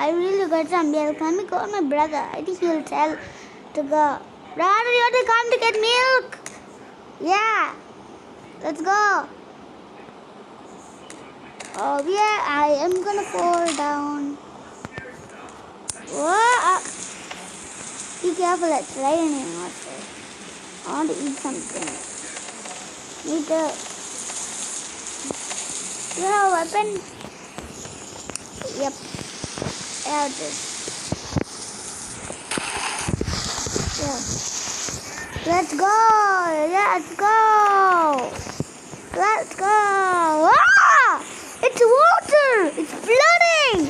I really got some milk. Let me call my brother. I think he'll tell to go. Brother, you want to come to get milk? Yeah. Let's go. Oh yeah, I am gonna fall down. Whoa. Be careful, it's raining also. I want to eat something. Need to... You have a weapon? Yep. I have this. Yeah. Let's go! Let's go! Let's go! Ah! It's water! It's flooding!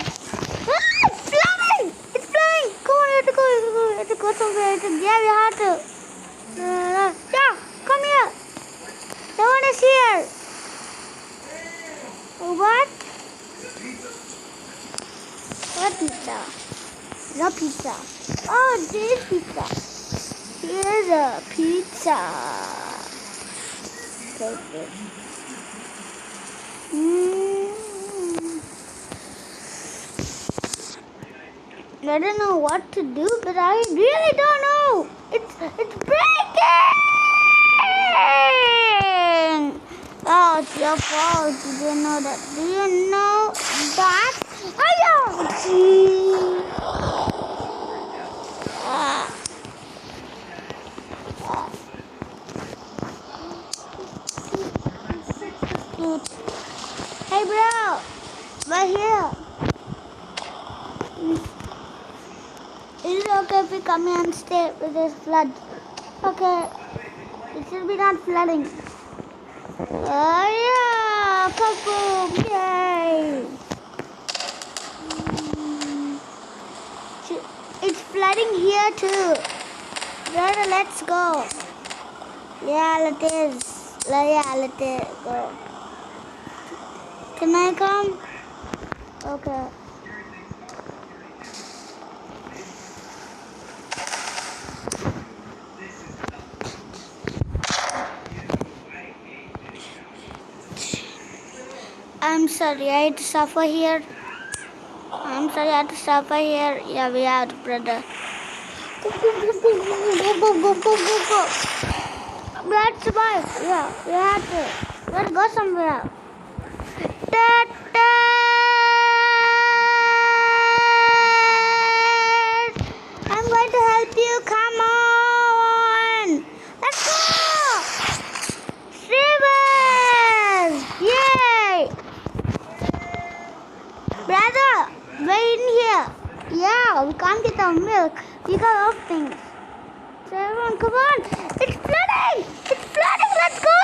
Ah! It's flooding! It's flooding! Come on, you have to go. You have to go somewhere. Yeah, we have to. Yeah, come here. No one is here. What? What pizza? No pizza. Oh, this pizza. Here's a pizza. Take this. I don't know what to do, but I really don't know. It's breaking. Oh, it's your fault. You didn't know that. Do you know that? Hey, bro. Right here. Is it okay if we come here and stay with this flood? Okay. It should be not flooding. Oh yeah! Kaboom! Yay! It's flooding here too. Brother, let's go. Yeah, let it go. Can I come? Okay. I'm sorry I had to suffer here. Yeah, we have to, brother. Go. We have to survive. Yeah, we have to. Let's go somewhere. I'm going to help you. Come on. Let's go. Rivers. Yay. Brother, we're in here. Yeah, we can't get our milk. We got other things. So everyone, come on. It's flooding. Let's go.